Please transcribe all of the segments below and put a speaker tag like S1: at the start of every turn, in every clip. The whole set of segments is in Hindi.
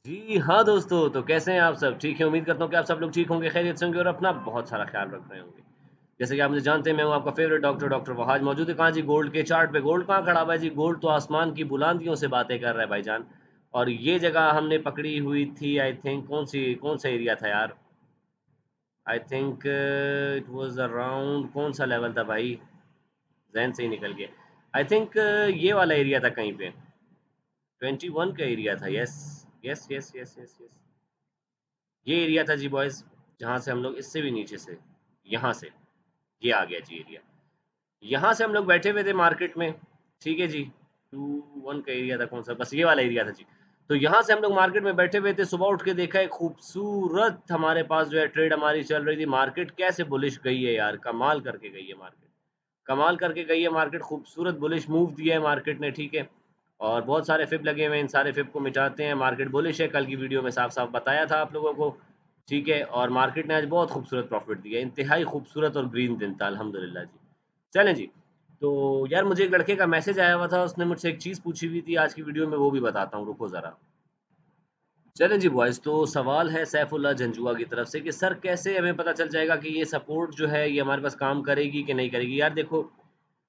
S1: जी हाँ दोस्तों, तो कैसे हैं आप सब? ठीक हैं, उम्मीद करता हूँ कि आप सब लोग ठीक होंगे, खैरियत से होंगे और अपना बहुत सारा ख़्याल रख रहे होंगे। जैसे कि आप मुझे जानते हैं, मैं हूँ आपका फ़ेवरेट डॉक्टर वहाज मौजूद है कहाँ जी? गोल्ड के चार्ट पे। गोल्ड कहाँ खड़ा हुआ है जी? गोल्ड तो आसमान की बुलंदियों से बातें कर रहा है भाईजान। और ये जगह हमने पकड़ी हुई थी आई थिंक कौन-सा एरिया था यार? I think it was around कौन-सा लेवल था भाई? ज़हन से ही निकल गया। आई थिंक ये वाला एरिया था कहीं पे। 21 का एरिया था, yes. Yes, yes, yes, yes, yes. ये एरिया था जी बॉयज़, जहाँ से हम लोग इससे भी नीचे से, यहाँ से, ये आ गया जी एरिया। यहाँ से हम लोग बैठे हुए थे मार्केट में, ठीक है जी। 21 का एरिया था कौन-सा? बस ये वाला एरिया था जी। तो यहाँ से हम लोग मार्केट में बैठे हुए थे, सुबह उठ के देखा एक खूबसूरत हमारे पास जो है ट्रेड हमारी चल रही थी। मार्केट कैसे बुलिश गई है यार, कमाल करके गई है मार्केट। कमाल करके गई है मार्केट, खूबसूरत बुलिश मूव दिया है मार्केट ने, ठीक है। और बहुत सारे फिब लगे हुए हैं, इन सारे फिब को मिटाते हैं। मार्केट बुलिश है, कल की वीडियो में साफ-साफ बताया था आप लोगों को, ठीक है। और मार्केट ने आज बहुत खूबसूरत प्रॉफ़िट दिया, इंतहाई खूबसूरत और ग्रीन दिन था, अल्हम्दुलिल्लाह जी। चलें जी, तो यार मुझे एक लड़के का मैसेज आया हुआ था, उसने मुझसे एक चीज़ पूछी हुई थी आज की वीडियो में, वो भी बताता हूँ, रुको ज़रा। चलें जी बॉयज़, तो सवाल है सैफुल्लाह जंजुआ की तरफ से कि सर कैसे हमें पता चल जाएगा कि ये सपोर्ट जो है, ये हमारे पास काम करेगी कि नहीं करेगी? यार देखो,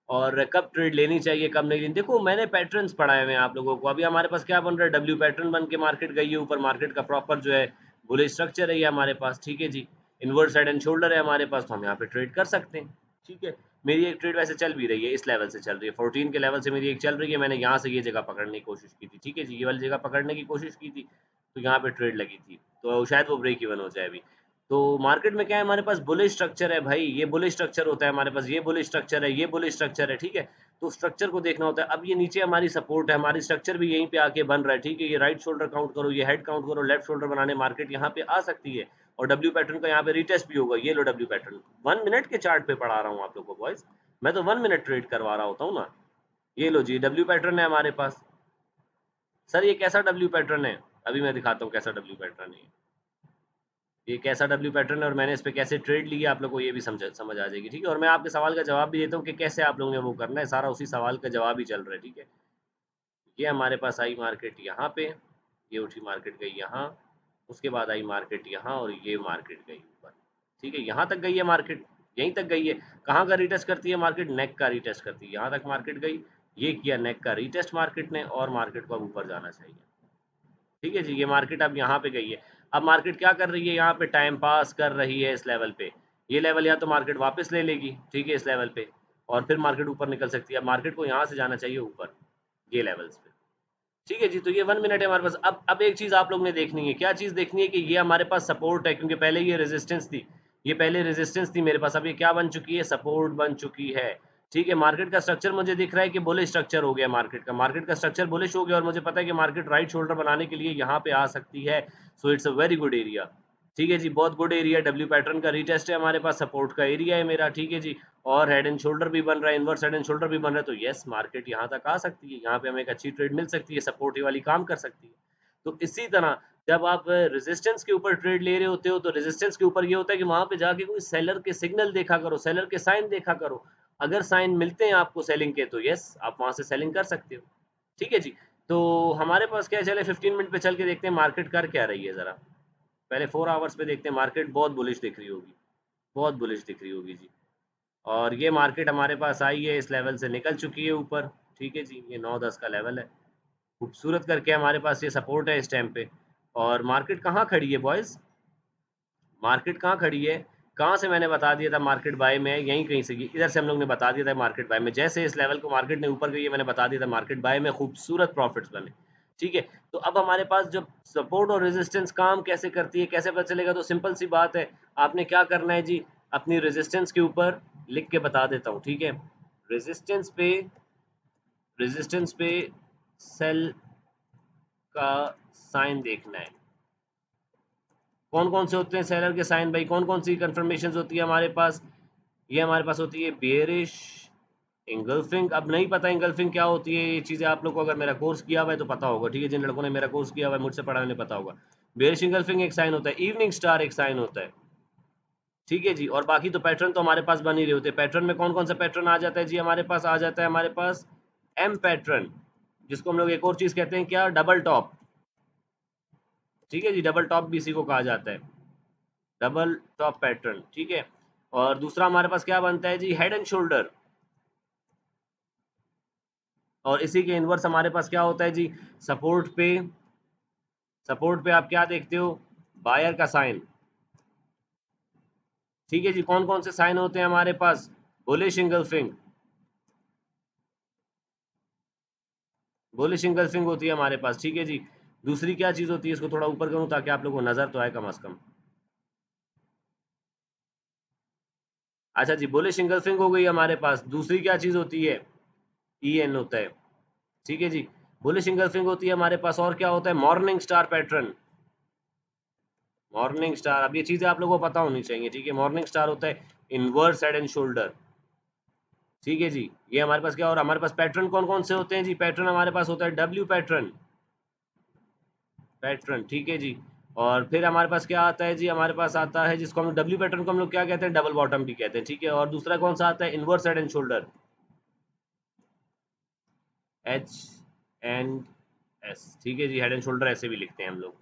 S1: और कब ट्रेड लेनी चाहिए, कब नहीं लेनी। देखो मैंने पैटर्न्स पढ़ाए हुए हैं आप लोगों को। अभी हमारे पास क्या बन रहा है, डब्ल्यू पैटर्न बन के मार्केट गई है ऊपर, मार्केट का प्रॉपर जो है बुलिश स्ट्रक्चर है ये हमारे पास, ठीक है जी। इनवर्स हेड एंड शोल्डर है हमारे पास, तो हम यहाँ पे ट्रेड कर सकते हैं, ठीक है। मेरी एक ट्रेड वैसे चल भी रही है, इस लेवल से चल रही है, 14 के लेवल से मेरी एक चल रही है। मैंने यहाँ से ये जगह पकड़ने की कोशिश की थी, ठीक है जी, ये वाली जगह पकड़ने की कोशिश की थी, तो यहाँ पे ट्रेड लगी थी, तो शायद वो ब्रेक इवन हो जाए अभी। तो मार्केट में क्या है, हमारे पास बुलिश स्ट्रक्चर है भाई, ये बुलिश स्ट्रक्चर होता है हमारे पास, ये बुलिश स्ट्रक्चर है, ये बुलिश स्ट्रक्चर है, ठीक है। तो स्ट्रक्चर को देखना होता है। अब ये नीचे हमारी सपोर्ट है, हमारी स्ट्रक्चर भी यहीं पे आके बन रहा है, ठीक है। ये राइट शोल्डर काउंट करो, ये हेड काउंट करो, लेफ्ट शोल्डर बनाने मार्केट यहाँ पे आ सकती है। और डब्ल्यू पैटर्न का यहाँ पे रीटेस्ट भी होगा, ये लो डब्ल्यू पैटर्न। 1 मिनट के चार्ट पे पढ़ा रहा हूँ आप लोग को बॉयज़, मैं तो 1 मिनट ट्रेड करवा रहा होता हूँ ना। ये लो जी, डब्ल्यू पैटर्न है हमारे पास। सर ये कैसा डब्ल्यू पैटर्न है? अभी मैं दिखाता हूँ कैसा डब्ल्यू पैटर्न है ये। ये कैसा डब्ल्यू पैटर्न है और मैंने इस पे कैसे ट्रेड ली है, आप लोग को ये भी समझ आ जाएगी, ठीक है। और मैं आपके सवाल का जवाब भी देता हूँ कि कैसे आप लोगों ने वो करना है, सारा उसी सवाल का जवाब ही चल रहा है, ठीक है। ये हमारे पास आई मार्केट यहाँ पे, ये उठी मार्केट गई यहाँ, उसके बाद आई मार्केट यहाँ और ये मार्केट गई ऊपर, ठीक है। यहाँ तक गई है मार्केट, यहीं तक गई है। कहाँ का रीटेस्ट करती है मार्केट? नेक का रीटेस्ट करती है, यहाँ तक मार्केट गई, ये किया नेक का रीटेस्ट मार्केट ने, और मार्केट को अब ऊपर जाना चाहिए, ठीक है जी। ये मार्केट अब यहाँ पे गई है। अब मार्केट क्या कर रही है, यहाँ पे टाइम पास कर रही है इस लेवल पे। ये लेवल या तो मार्केट वापस ले लेगी, ठीक है, इस लेवल पे, और फिर मार्केट ऊपर निकल सकती है। अब मार्केट को यहाँ से जाना चाहिए ऊपर, ये लेवल्स पे, ठीक है जी। तो ये 1 मिनट है हमारे पास। अब एक चीज़ आप लोग ने देखनी है, क्या चीज़ देखनी है कि ये हमारे पास सपोर्ट है, क्योंकि पहले ये रेजिस्टेंस थी। ये पहले रेजिस्टेंस थी मेरे पास, अब ये क्या बन चुकी है? सपोर्ट बन चुकी है, ठीक है। मार्केट का स्ट्रक्चर मुझे दिख रहा है कि बुलिश स्ट्रक्चर हो गया मार्केट का। मार्केट का स्ट्रक्चर बुलिश हो गया और मुझे पता है कि मार्केट राइट शोल्डर बनाने के लिए यहाँ पे आ सकती है। So it's a very good area, ठीक है जी, बहुत गुड एरिया। डब्ल्यू पैटर्न का रीटेस्ट है हमारे पास, सपोर्ट का एरिया है मेरा, ठीक है जी। और हेड एंड शोल्डर भी बन रहा है, इनवर्स हेड एंड शोल्डर भी बन रहा है, तो यस मार्केट यहाँ तक आ सकती है, यहाँ पे हमें एक अच्छी ट्रेड मिल सकती है, सपोर्ट वाली काम कर सकती है। तो इसी तरह जब आप रेजिस्टेंस के ऊपर ट्रेड ले रहे होते हो, तो रेजिस्टेंस के ऊपर ये होता है कि वहाँ पे जाके कोई सेलर के सिग्नल देखा करो, सेलर के साइन देखा करो। अगर साइन मिलते हैं आपको सेलिंग के, तो यस आप वहाँ से सेलिंग कर सकते हो, ठीक है जी। तो हमारे पास क्या है, चले 15 मिनट पे चल के देखते हैं मार्केट कर क्या रही है ज़रा। पहले 4 आवर्स पे देखते हैं, मार्केट बहुत बुलिश दिख रही होगी, बहुत बुलिश दिख रही होगी जी। और ये मार्केट हमारे पास आई है, इस लेवल से निकल चुकी है ऊपर, ठीक है जी। ये 9-10 का लेवल है, खूबसूरत करके हमारे पास ये सपोर्ट है इस टाइम पे। और मार्केट कहाँ खड़ी है बॉयज़? मार्केट कहाँ खड़ी है? कहाँ से मैंने बता दिया था मार्केट बाय में है, यहीं कहीं से, इधर से हम लोग ने बता दिया था मार्केट बाय में। जैसे इस लेवल को मार्केट ने ऊपर गई है, मैंने बता दिया था मार्केट बाय में, खूबसूरत प्रॉफिट्स बने, ठीक है। तो अब हमारे पास जब सपोर्ट और रेजिस्टेंस काम कैसे करती है, कैसे पता चलेगा? तो सिंपल सी बात है, आपने क्या करना है जी, अपनी रेजिस्टेंस के ऊपर लिख के बता देता हूँ, ठीक है। रेजिस्टेंस पे रेजिस्टेंस पे सेल का साइन देखना है। कौन-कौन से होते हैं सेलर के साइन भाई? कौन-कौन सी कन्फर्मेशंस होती है हमारे पास? ये हमारे पास होती है बेयरिश एंगल्फिंग। अब नहीं पता एंगल्फिंग क्या होती है, ये चीज़ें आप लोग को अगर मेरा कोर्स किया हुआ है तो पता होगा, ठीक है। जिन लड़कों ने मेरा कोर्स किया हुआ है, मुझसे पढ़ा है, उन्हें पता होगा। बेयरिश एंगल्फिंग एक साइन होता है, इवनिंग स्टार एक साइन होता है, ठीक है जी। और बाकी तो पैटर्न तो हमारे पास बन ही रहे होते हैं। पैटर्न में कौन-कौन सा पैटर्न आ जाता है जी हमारे पास? आ जाता है हमारे पास एम पैटर्न, जिसको हम लोग एक और चीज़ कहते हैं क्या? Double top. ठीक है जी, डबल टॉप भी इसी को कहा जाता है, डबल टॉप पैटर्न, ठीक है। और दूसरा हमारे पास क्या बनता है जी, हेड एंड शोल्डर। और इसी के इनवर्स हमारे पास क्या होता है जी, सपोर्ट पे, सपोर्ट पे आप क्या देखते हो, बायर का साइन। ठीक है जी, कौन कौन से साइन होते हैं हमारे पास, बुलिश इंगल्फिंग, बुलिश इंगल्फिंग होती है हमारे पास, ठीक है जी। दूसरी क्या चीज होती है, इसको थोड़ा ऊपर करूं ताकि आप लोगों को नजर तो आए कम से कम। अच्छा जी, बुलिश इंगल्फिंग हो गई हमारे पास। दूसरी क्या चीज होती है, ई एन होता है, ठीक है जी। बुलिश इंगल्फिंग होती है हमारे पास। और क्या होता है, morning star pattern, morning star. अब ये चीजें आप लोगों को पता होनी चाहिए, ठीक है। मॉर्निंग स्टार होता है इनवर्स हेड एंड शोल्डर, ठीक है जी। ये हमारे पास क्या, और हमारे पास पैटर्न कौन कौन से होते हैं जी, पैटर्न हमारे पास होता है डब्ल्यू पैटर्न, पैटर्न, ठीक है जी। और फिर हमारे पास क्या आता है जी, हमारे पास आता है जिसको हम डब्ल्यू पैटर्न को हम लोग क्या कहते हैं, डबल बॉटम भी कहते हैं, ठीक है। और दूसरा कौन सा आता है, inverse head and shoulder, H and S, ठीक है जी। हेड एंड शोल्डर ऐसे भी लिखते हैं हम लोग।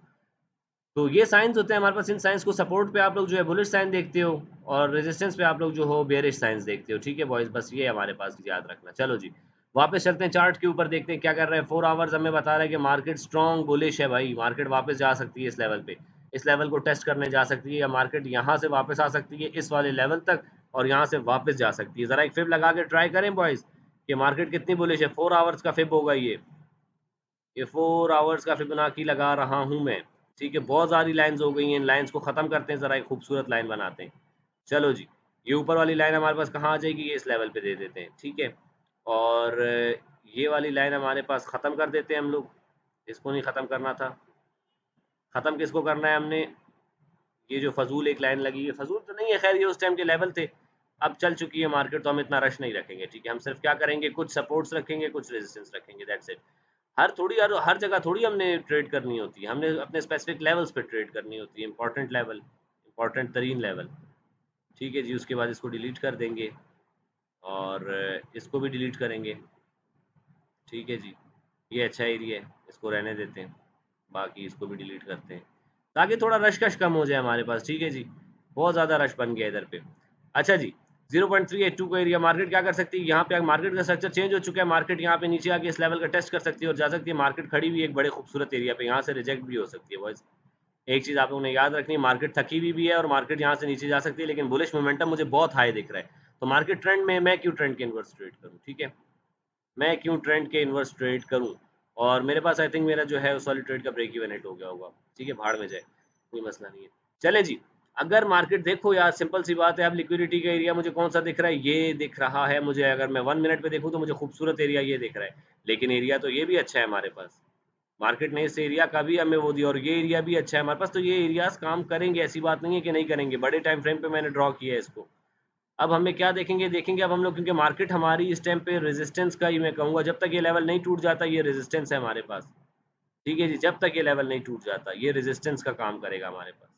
S1: तो ये साइंस होते हैं हमारे पास। इन साइंस को सपोर्ट पे आप लोग जो है बुलिश साइन देखते हो, और रेजिस्टेंस पे आप लोग जो हो बेयरिश साइंस देखते हो, ठीक है बॉयज। बस ये हमारे पास याद रखना। चलो जी, वापस चलते हैं चार्ट के ऊपर, देखते हैं क्या कर रहे हैं। 4 आवर्स हमें बता रहा है कि मार्केट स्ट्रॉन्ग बुलिश है भाई। मार्केट वापस जा सकती है इस लेवल पे, इस लेवल को टेस्ट करने जा सकती है, या मार्केट यहाँ से वापस आ सकती है इस वाले लेवल तक, और यहाँ से वापस जा सकती है। जरा एक फिब लगा के ट्राई करें बॉयज कि मार्केट कितनी बुलिश है। 4 आवर्स का फिब होगा ये 4 आवर्स का फिबोनाची लगा रहा हूं मैं, ठीक है। बहुत सारी लाइंस हो गई हैं, इन लाइंस को खत्म करते हैं, जरा एक खूबसूरत लाइन बनाते हैं। चलो जी, ये ऊपर वाली लाइन हमारे पास कहाँ आ जाएगी, ये इस लेवल पे दे देते हैं, ठीक है। और ये वाली लाइन हमारे पास खत्म कर देते हैं हम लोग, इसको नहीं खत्म करना था। खत्म किसको करना है हमने, ये जो फजूल एक लाइन लगी है, फजूल तो नहीं है खैर, ये उस टाइम के लेवल थे, अब चल चुकी है मार्केट, तो हम इतना रश नहीं रखेंगे, ठीक है। हम सिर्फ क्या करेंगे, कुछ सपोर्ट्स रखेंगे, कुछ रेजिस्टेंस रखेंगे, दैट्स इट। हर जगह थोड़ी हमने ट्रेड करनी होती है, हमने अपने स्पेसिफिक लेवल्स पे ट्रेड करनी होती है, इंपॉर्टेंट लेवल, इंपॉर्टेंट तरीन लेवल, ठीक है जी। उसके बाद इसको डिलीट कर देंगे, और इसको भी डिलीट करेंगे, ठीक है जी। ये अच्छा एरिया है, इसको रहने देते हैं, बाकी इसको भी डिलीट करते हैं, ताकि थोड़ा रश कश कम हो जाए हमारे पास, ठीक है जी। बहुत ज़्यादा रश बन गया इधर पे। अच्छा जी, 0.382 का एरिया, मार्केट क्या कर सकती है यहाँ पे, मार्केट का स्ट्रक्चर चेंज हो चुका है, मार्केट यहाँ पे नीचे आके इस लेवल का टेस्ट कर सकती है और जा सकती है। मार्केट खड़ी हुई है एक बड़े खूबसूरत एरिया पे, यहाँ से रिजेक्ट भी हो सकती है बॉयज। एक चीज़ आप लोगों ने याद रखनी है, मार्केट थकी हुई भी है और मार्केट यहाँ से नीचे जा सकती है, लेकिन बुलिश मोमेंटम मुझे बहुत हाई दिख रहा है। तो मार्केट ट्रेंड में मैं क्यों ट्रेंड के इन्वर्स ट्रेड करूँ, ठीक है, मैं क्यों ट्रेंड के इन्वर्स ट्रेड करूं। और मेरे पास आई थिंक मेरा जो है उस वाली ट्रेड का ब्रेक इवन हिट हो गया होगा, ठीक है, भाड़ में जाए, कोई मसला नहीं है। चले जी, अगर मार्केट देखो यार, सिंपल सी बात है, अब लिक्विडिटी का एरिया मुझे कौन सा दिख रहा है, ये दिख रहा है मुझे। अगर मैं 1 मिनट पे देखूँ तो मुझे खूबसूरत एरिया ये दिख रहा है, लेकिन एरिया तो ये भी अच्छा है हमारे पास। मार्केट ने इस एरिया का भी हमें वो दिया, और ये एरिया भी अच्छा है हमारे पास, तो ये एरियाज काम करेंगे, ऐसी बात नहीं है कि नहीं करेंगे। बड़े टाइम फ्रेम पे मैंने ड्रॉ किया है इसको। अब हमें क्या देखेंगे, देखेंगे अब हम लोग, क्योंकि मार्केट हमारी इस टाइम पे रेजिस्टेंस का ही मैं कहूँगा, जब तक ये लेवल नहीं टूट जाता, ये रेजिस्टेंस है हमारे पास, ठीक है जी। जब तक ये लेवल नहीं टूट जाता, ये रेजिस्टेंस का काम करेगा हमारे पास,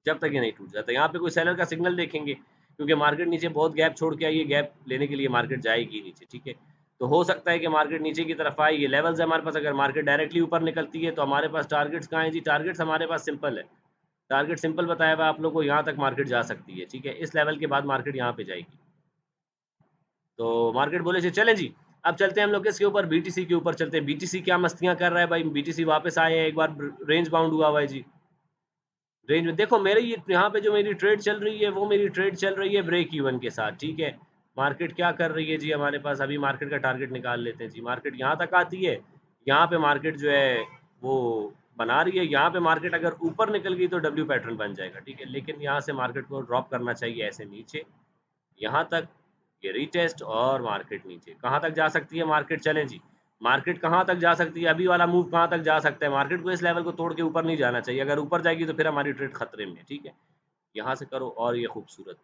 S1: जब तक ये नहीं टूट जाता। यहाँ पे कोई सेलर का सिग्नल देखेंगे, क्योंकि मार्केट नीचे बहुत गैप छोड़ के आई है, गैप लेने के लिए मार्केट जाएगी नीचे, ठीक है। तो हो सकता है कि मार्केट नीचे की तरफ आए, ये लेवल्स है हमारे पास। अगर मार्केट डायरेक्टली ऊपर निकलती है तो हमारे पास टारगेट्स कहाँ हैं जी, टारगेट्स हमारे पास सिंपल है, टारगेट सिंपल बताया हुआ आप लोग को, यहाँ तक मार्केट जा सकती है, ठीक है। इस लेवल के बाद मार्केट यहाँ पे जाएगी। तो मार्केट बोले से चलें जी। अब चलते हैं हम लोग किसके ऊपर, बीटीसी के ऊपर चलते हैं। बीटीसी क्या मस्तियां कर रहा है भाई, बीटीसी वापस आए हैं, एक बार रेंज बाउंड हुआ हुआ है जी। रेंज में देखो, मेरी ये यहाँ पे जो मेरी ट्रेड चल रही है, वो मेरी ट्रेड चल रही है ब्रेक इवन के साथ, ठीक है। मार्केट क्या कर रही है जी हमारे पास, अभी मार्केट का टारगेट निकाल लेते हैं जी। मार्केट यहाँ तक आती है, यहाँ पे मार्केट जो है वो बना रही है, यहाँ पे मार्केट अगर ऊपर निकल गई तो डब्ल्यू पैटर्न बन जाएगा, ठीक है। लेकिन यहाँ से मार्केट को ड्रॉप करना चाहिए ऐसे नीचे, यहाँ तक, ये रीटेस्ट, और मार्केट नीचे कहाँ तक जा सकती है मार्केट, चलें जी। मार्केट कहाँ तक जा सकती है, अभी वाला मूव कहाँ तक जा सकता है, मार्केट को इस लेवल को तोड़ के ऊपर नहीं जाना चाहिए। अगर ऊपर जाएगी तो फिर हमारी ट्रेड खतरे में है, ठीक है। यहाँ से करो, और ये खूबसूरत,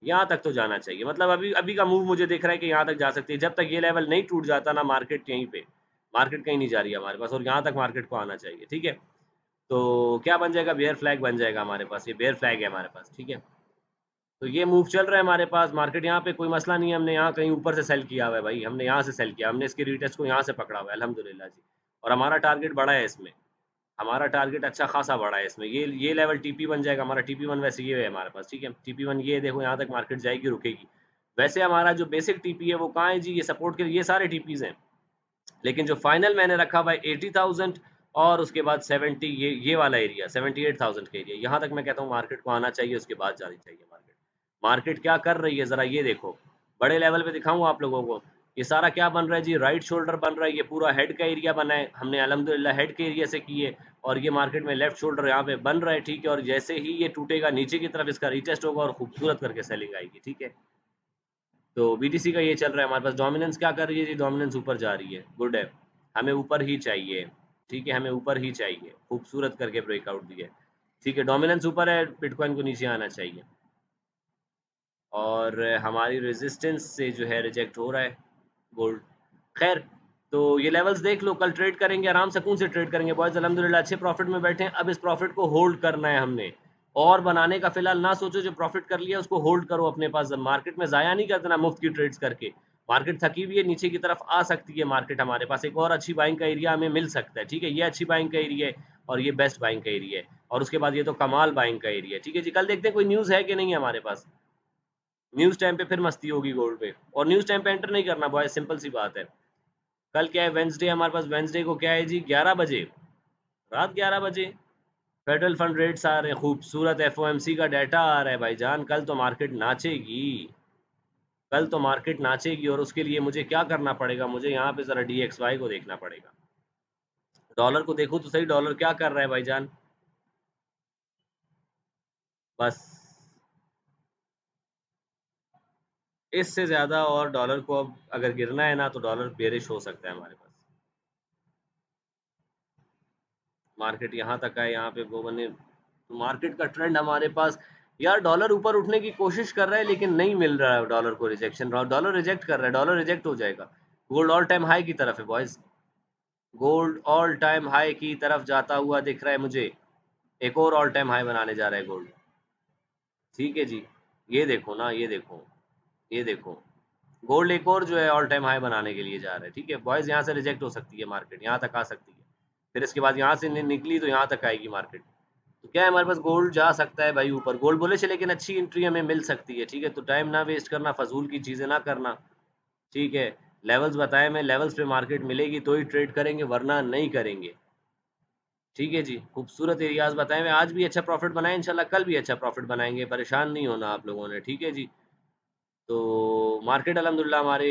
S1: यहाँ तक तो जाना चाहिए, मतलब अभी अभी का मूव मुझे दिख रहा है कि यहाँ तक जा सकती है। जब तक ये लेवल नहीं टूट जाता ना, मार्केट यहीं पे, मार्केट कहीं नहीं जा रही है हमारे पास, और यहाँ तक मार्केट को आना चाहिए, ठीक है। तो क्या बन जाएगा, बेयर फ्लैग बन जाएगा हमारे पास, ये बेयर फ्लैग है हमारे पास, ठीक है। तो ये मूव चल रहा है हमारे पास, मार्केट यहाँ पे कोई मसला नहीं है। हमने यहाँ कहीं ऊपर से सेल किया हुआ है भाई, हमने यहाँ से सेल किया, हमने इसके रीटेस्ट को यहाँ से पकड़ा हुआ है अल्हम्दुलिल्लाह जी, और हमारा टारगेट बड़ा है इसमें, हमारा टारगेट अच्छा खासा बड़ा है इसमें, ये लेवल TP1 जाएगा हमारा, TP1 वैसे ये है हमारे पास, ठीक है, TP1 ये देखो यहाँ तक मार्केट जाएगी रुकेगी। वैसे हमारा जो बेसिक TP है वो कहाँ है जी, ये सपोर्ट के ये सारे TPs हैं, लेकिन जो फाइनल मैंने रखा हुआ है 80,000 और उसके बाद 70, ये वाला एरिया 78,000 का एरिया, यहाँ तक मैं कहता हूँ मार्केट को आना चाहिए, उसके बाद जानी चाहिए मार्केट। मार्केट क्या कर रही है ज़रा ये देखो, बड़े लेवल पे दिखाऊँ आप लोगों को, ये सारा क्या बन रहा है जी, राइट शोल्डर बन रहा है, ये पूरा हेड का एरिया बना है, हमने अल्हम्दुलिल्लाह हेड के एरिया से किए, और ये मार्केट में लेफ्ट शोल्डर यहाँ पे बन रहा है, ठीक है, और जैसे ही ये टूटेगा नीचे की तरफ इसका रीटेस्ट होगा और खूबसूरत करके सेलिंग आएगी, ठीक है। तो BTC का ये चल रहा है हमारे पास, डोमिनेंस क्या कर रही है जी, डोमिनेंस ऊपर जा रही है, गुड है, हमें ऊपर ही चाहिए, ठीक है, हमें ऊपर ही चाहिए, खूबसूरत करके ब्रेकआउट दिया, ठीक है, डोमिनेंस ऊपर है, बिटकॉइन को नीचे आना चाहिए, और हमारी रेजिस्टेंस से जो है रिजेक्ट हो रहा है गोल्ड। खैर, तो ये लेवल्स देख लो, कल ट्रेड करेंगे आराम सुकून से ट्रेड करेंगे बॉयज़, अल्हम्दुलिल्लाह अच्छे प्रॉफिट में बैठे हैं। अब इस प्रॉफिट को होल्ड करना है हमने, और बनाने का फिलहाल ना सोचो, जो प्रॉफिट कर लिया उसको होल्ड करो अपने पास, मार्केट में ज़ाया नहीं कर देना मुफ्त की ट्रेड्स करके। मार्केट थकी हुई है, नीचे की तरफ आ सकती है मार्केट, हमारे पास एक और अच्छी बाइंग का एरिया हमें मिल सकता है, ठीक है, ये अच्छी बाइंग का एरिया है और ये बेस्ट बाइंग का एरिया है, और उसके बाद ये तो कमाल बाइंग का एरिया है, ठीक है जी। कल देखते हैं कोई न्यूज़ है कि नहीं है हमारे पास, न्यूज़ टाइम पे फिर मस्ती होगी गोल्ड पे, और न्यूज़ टाइम पे एंटर नहीं करना बॉयज़, सिंपल सी बात है। कल क्या है, वेंसडे हमारे पास, वेंसडे को क्या है जी, 11 बजे, रात 11 बजे फेडरल फंड रेट्स आ रहे हैं, खूबसूरत FOMC का डाटा आ रहा है भाईजान, कल तो मार्केट नाचेगी, कल तो मार्केट नाचेगी, और उसके लिए मुझे क्या करना पड़ेगा, मुझे यहाँ पे ज़रा DXY को देखना पड़ेगा, डॉलर को देखो तो सही, डॉलर क्या कर रहा है भाईजान, बस इससे ज़्यादा और डॉलर को अब अगर गिरना है ना तो डॉलर बेरिश हो सकता है हमारे पास, मार्केट यहाँ तक आए, यहाँ पे वो बने, तो मार्केट का ट्रेंड हमारे पास, यार डॉलर ऊपर उठने की कोशिश कर रहा है लेकिन नहीं मिल रहा है डॉलर को रिजेक्शन, डॉलर रिजेक्ट कर रहा है, डॉलर रिजेक्ट हो जाएगा। गोल्ड ऑल टाइम हाई की तरफ है boys, gold all time high की तरफ जाता हुआ दिख रहा है मुझे, एक और ऑल टाइम हाई बनाने जा रहा है गोल्ड, ठीक है जी। ये देखो ना, ये देखो, ये देखो, गोल्ड एक और जो है ऑल टाइम हाई बनाने के लिए जा रहा है, ठीक है बॉयज, यहाँ से रिजेक्ट हो सकती है मार्केट, यहाँ तक आ सकती है, फिर इसके बाद यहाँ से निकली तो यहाँ तक आएगी मार्केट, तो क्या है हमारे पास गोल्ड जा सकता है भाई ऊपर, गोल्ड बोले से, लेकिन अच्छी एंट्री हमें मिल सकती है, ठीक है, तो टाइम ना वेस्ट करना, फजूल की चीज़ें ना करना, ठीक है। लेवल्स बताए, मैं लेवल्स पे मार्केट मिलेगी तो ही ट्रेड करेंगे, वरना नहीं करेंगे, ठीक है जी। खूबसूरत एरियाज बताए, मैं आज भी अच्छा प्रॉफिट बनाए, इंशाल्लाह कल भी अच्छा प्रॉफिट बनाएंगे, परेशान नहीं होना आप लोगों ने, ठीक है जी। तो मार्केट अल्हम्दुलिल्लाह हमारे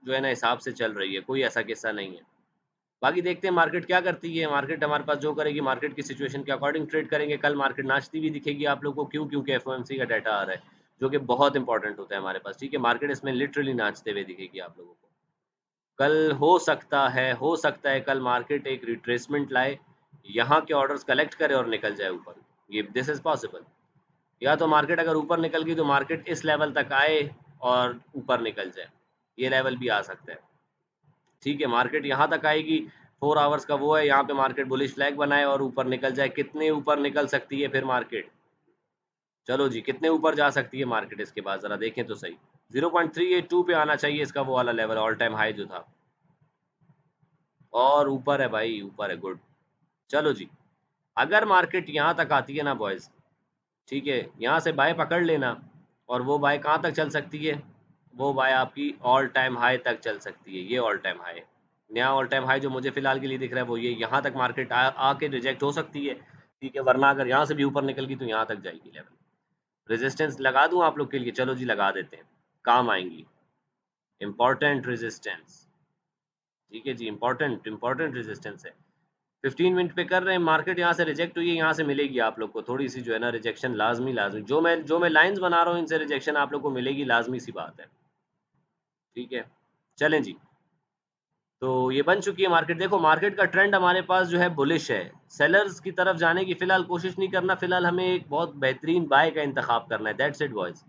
S1: जो है ना हिसाब से चल रही है, कोई ऐसा किस्सा नहीं है। बाकी देखते हैं मार्केट क्या करती है, मार्केट हमारे पास जो करेगी, मार्केट की सिचुएशन के अकॉर्डिंग ट्रेड करेंगे। कल मार्केट नाचती हुई दिखेगी आप लोगों को, क्यों, क्योंकि FOMC का डाटा आ रहा है जो कि बहुत इंपॉर्टेंट होता है हमारे पास, ठीक है, मार्केट इसमें लिटरली नाचते हुए दिखेगी आप लोगों को। कल हो सकता है कल मार्केट एक रिट्रेसमेंट लाए, यहाँ के ऑर्डर्स कलेक्ट करे और निकल जाए ऊपर, ये दिस इज पॉसिबल। या तो मार्केट अगर ऊपर निकल गई तो मार्केट इस लेवल तक आए और ऊपर निकल जाए, ये लेवल भी आ सकता है, ठीक है, मार्केट यहाँ तक आएगी, 4 आवर्स का वो है, यहाँ पे मार्केट बुलिश फ्लैग बनाए और ऊपर निकल जाए, कितने ऊपर निकल सकती है फिर मार्केट, चलो जी, कितने ऊपर जा सकती है मार्केट इसके बाद ज़रा देखें तो सही, 0.382 पे आना चाहिए इसका वो वाला लेवल, ऑल टाइम हाई जो था, और ऊपर है भाई, ऊपर है, गुड। चलो जी, अगर मार्केट यहाँ तक आती है ना बॉयज़, ठीक है, यहाँ से बाय पकड़ लेना, और वो बाय कहाँ तक चल सकती है, वो बाय आपकी ऑल टाइम हाई तक चल सकती है, ये ऑल टाइम हाई, नया ऑल टाइम हाई जो मुझे फिलहाल के लिए दिख रहा है वो ये, यहाँ तक मार्केट आके रिजेक्ट हो सकती है, ठीक है, वरना अगर यहाँ से भी ऊपर निकल गई तो यहाँ तक जाएगी लेवल। रेजिस्टेंस लगा दूँ आप लोग के लिए, चलो जी लगा देते हैं, काम आएंगी, इंपॉर्टेंट रेजिस्टेंस, ठीक है जी, इंपॉर्टेंट इंपॉर्टेंट रेजिस्टेंस है। 15 मिनट पे कर रहे हैं, मार्केट यहाँ से रिजेक्ट हुई है, यहाँ से मिलेगी आप लोग को थोड़ी सी जो है ना रिजेक्शन, लाजमी लाजमी, जो मैं लाइंस बना रहा हूँ इनसे रिजेक्शन आप लोग को मिलेगी, लाजमी सी बात है, ठीक है। चलें जी, तो ये बन चुकी है मार्केट, देखो मार्केट का ट्रेंड हमारे पास जो है बुलिश है, सेलर्स की तरफ जाने की फिलहाल कोशिश नहीं करना, फिलहाल हमें एक बहुत बेहतरीन बाय का इंतखाब करना है, दैट्स इट बॉयज,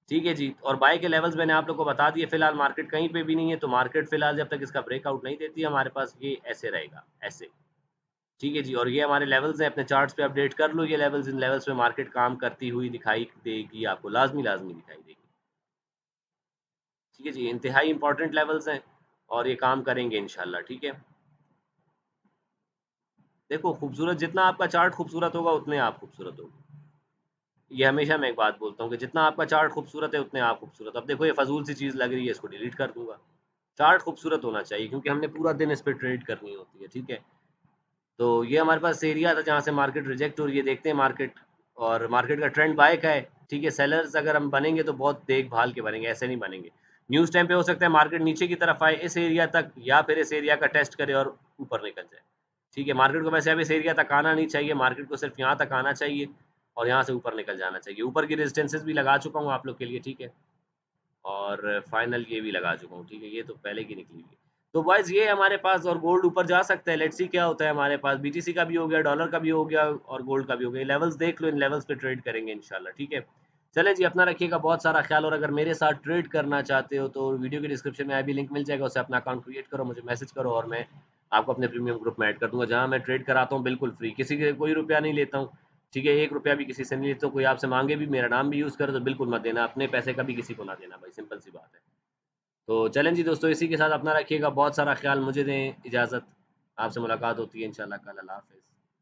S1: ठीक है जी। और बाय के लेवल्स मैंने आप लोग को बता दिए, फिलहाल मार्केट कहीं पे भी नहीं है, तो मार्केट फिलहाल जब तक इसका ब्रेकआउट नहीं देती हमारे पास ये ऐसे रहेगा, ऐसे, ठीक है जी। और ये हमारे लेवल्स हैं, अपने चार्ट्स पे अपडेट कर लो ये लेवल्स, इन लेवल्स पे मार्केट काम करती हुई दिखाई देगी आपको, लाजमी लाजमी दिखाई देगी, ठीक है जी, इंतहाई इंपॉर्टेंट लेवल्स हैं और ये काम करेंगे इंशाल्लाह, ठीक है। देखो खूबसूरत जितना आपका चार्ट खूबसूरत होगा उतने आप खूबसूरत होगे। ये हमेशा मैं एक बात बोलता हूँ कि जितना आपका चार्ट खूबसूरत है उतने आप खूबसूरत। अब देखो ये फ़ज़ूल सी चीज़ लग रही है, इसको डिलीट कर दूँगा। चार्ट खूबसूरत होना चाहिए क्योंकि हमने पूरा दिन इस पे ट्रेड करनी होती है, ठीक है? तो ये हमारे पास एरिया था जहाँ से मार्केट रिजेक्ट हो रही है, देखते हैं मार्केट, और मार्केट का ट्रेंड बाय का है, ठीक है? सेलर्स अगर हम बनेंगे तो बहुत देख-भाल के बनेंगे, ऐसे नहीं बनेंगे। न्यूज़ टाइम पे हो सकता है मार्केट नीचे की तरफ आए इस एरिया तक, या फिर इस एरिया का टेस्ट करे और ऊपर निकल जाए, ठीक है? मार्केट को वैसे अब इस एरिया तक आना नहीं चाहिए, मार्केट को सिर्फ़ यहाँ तक आना चाहिए और यहाँ से ऊपर निकल जाना चाहिए। ऊपर की रेजिस्टेंसेस भी लगा चुका हूँ आप लोग के लिए, ठीक है? और फाइनल ये भी लगा चुका हूँ, ठीक है? ये तो पहले की निकली हुई है। तो बॉयज़ ये हमारे पास, और गोल्ड ऊपर जा सकता है, लेट्स सी क्या होता है हमारे पास। बीटीसी का भी हो गया, डॉलर का भी हो गया और गोल्ड का भी हो गया। लेवल्स देख लो, इन लेवल्स पे ट्रेड करेंगे इंशाल्लाह, ठीक है? चलें जी, अपना रखिएगा बहुत सारा ख़्याल, और अगर मेरे साथ ट्रेड करना चाहते हो तो वीडियो के डिस्क्रिप्शन में अभी लिंक मिल जाएगा, उससे अपना अकाउंट क्रिएट करो, मुझे मैसेज करो और मैं आपको अपने प्रीमियम ग्रुप में ऐड कर दूँगा, जहाँ मैं ट्रेड कराता हूँ बिल्कुल फ्री, किसी के कोई रुपया नहीं लेता हूँ, ठीक है? 1 रुपया भी किसी से नहीं लेता हूँ, कोई आपसे माँगे भी, मेरा नाम भी यूज़ करे तो बिल्कुल मत देना, अपने पैसे कभी किसी को ना देना भाई, सिंपल सी बात है। तो चलें जी दोस्तों, इसी के साथ अपना रखिएगा बहुत सारा ख़्याल, मुझे दें इजाज़त। आपसे मुलाकात होती है इंशाल्लाह कल। अल्लाह हाफ़िज़।